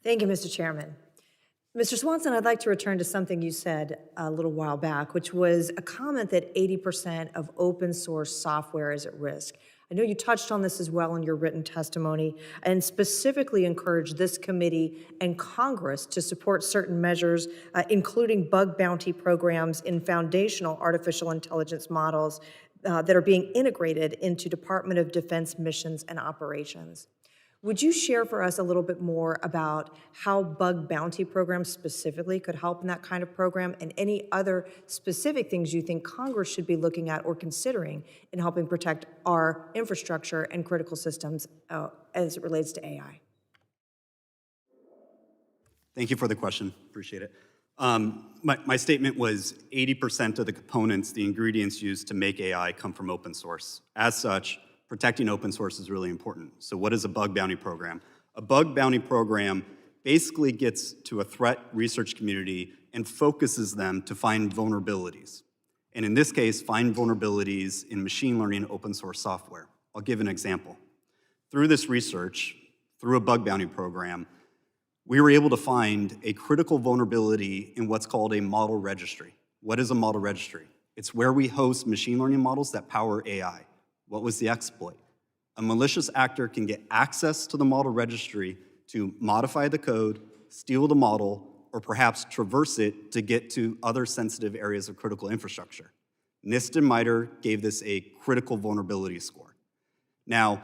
Thank you, Mr. Chairman. Mr. Swanson, I'd like to return to something you said a little while back, which was a comment that 80% of open source software is at risk. I know you touched on this as well in your written testimony and specifically encouraged this committee and Congress to support certain measures, including bug bounty programs in foundational artificial intelligence models that are being integrated into Department of Defense missions and operations. Would you share for us a little bit more about how bug bounty programs specifically could help in that kind of program and any other specific things you think Congress should be looking at or considering in helping protect our infrastructure and critical systems as it relates to AI? Thank you for the question. Appreciate it. My statement was 80% of the components, the ingredients used to make AI come from open source. As such, protecting open source is really important. So what is a bug bounty program? A bug bounty program basically gets to a threat research community and focuses them to find vulnerabilities. And in this case, find vulnerabilities in machine learning and open source software. I'll give an example. Through this research, through a bug bounty program, we were able to find a critical vulnerability in what's called a model registry. What is a model registry? It's where we host machine learning models that power AI. What was the exploit? A malicious actor can get access to the model registry to modify the code, steal the model, or perhaps traverse it to get to other sensitive areas of critical infrastructure. NIST and MITRE gave this a critical vulnerability score. Now,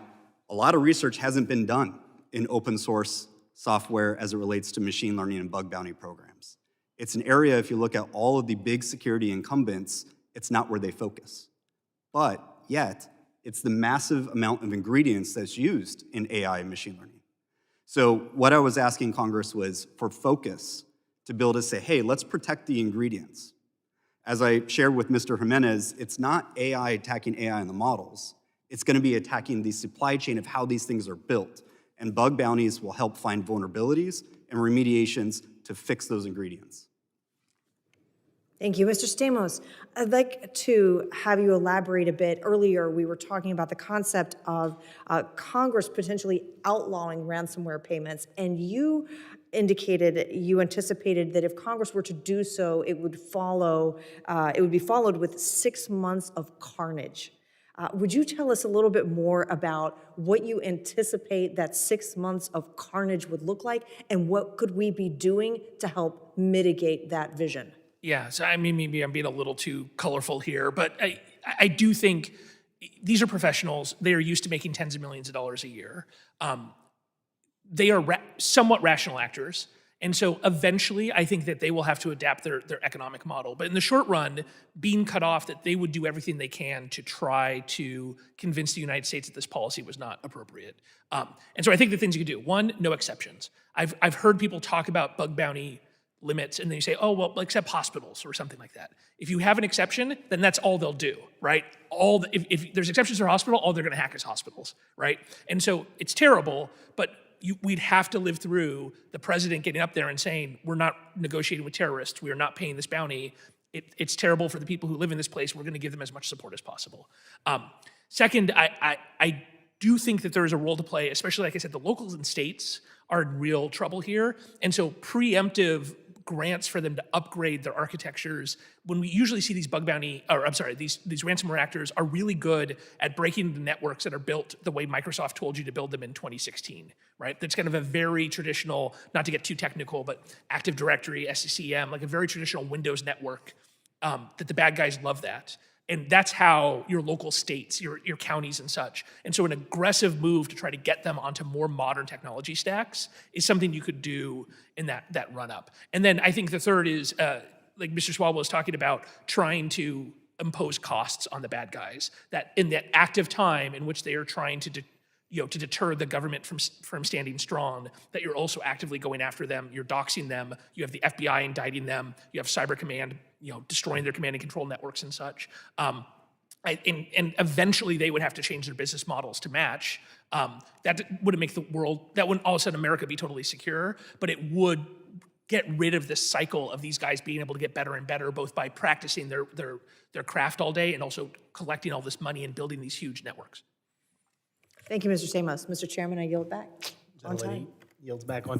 a lot of research hasn't been done in open source software as it relates to machine learning and bug bounty programs. It's an area, if you look at all of the big security incumbents, it's not where they focus. But yet, it's the massive amount of ingredients that's used in AI and machine learning. So what I was asking Congress was for focus to be able to say, hey, let's protect the ingredients. As I shared with Mr. Jimenez, it's not AI attacking AI in the models. It's going to be attacking the supply chain of how these things are built. And bug bounties will help find vulnerabilities and remediations to fix those ingredients. Thank you. Mr. Stamos, I'd like to have you elaborate a bit. Earlier, we were talking about the concept of Congress potentially outlawing ransomware payments, and you indicated you anticipated that if Congress were to do so, it would be followed with 6 months of carnage. Would you tell us a little bit more about what you anticipate that 6 months of carnage would look like, and what could we be doing to help mitigate that vision? Yeah, so I mean, maybe I'm being a little too colorful here, but I do think these are professionals. They are used to making tens of millions of dollars a year. They are somewhat rational actors. And so eventually, I think that they will have to adapt their economic model. But in the short run, being cut off, that they would do everything they can to try to convince the United States that this policy was not appropriate. And so I think the things you could do, one, no exceptions. I've heard people talk about bug bounty limits, and then you say, oh, well, except hospitals or something like that. If you have an exception, then that's all they'll do, right? If there's exceptions for hospital, all they're gonna hack is hospitals, right? And so it's terrible, but we'd have to live through the president getting up there and saying, we're not negotiating with terrorists, we are not paying this bounty. It's terrible for the people who live in this place, we're gonna give them as much support as possible. Second, I do think that there is a role to play, especially like I said, the locals and states are in real trouble here. And so preemptive grants for them to upgrade their architectures. When we usually see these bug bounty, or I'm sorry, these ransomware actors are really good at breaking the networks that are built the way Microsoft told you to build them in 2016, right? That's kind of a very traditional, not to get too technical, but Active Directory, SCCM, like a very traditional Windows network that the bad guys love that. And that's how your local states, your counties and such. And so an aggressive move to try to get them onto more modern technology stacks is something you could do in that run up. And then I think the third is, like Mr. Swalwell was talking about, trying to impose costs on the bad guys. That in that active time in which they are trying to deter the government from standing strong, that you're also actively going after them, you're doxing them, you have the FBI indicting them, you have Cyber Command, destroying their command and control networks and such. And eventually they would have to change their business models to match. That wouldn't make the world, that wouldn't all of a sudden America be totally secure, but it would get rid of this cycle of these guys being able to get better and better, both by practicing their craft all day and also collecting all this money and building these huge networks. Thank you, Mr. Stamos. Mr. Chairman, I yield back on time. Yields back on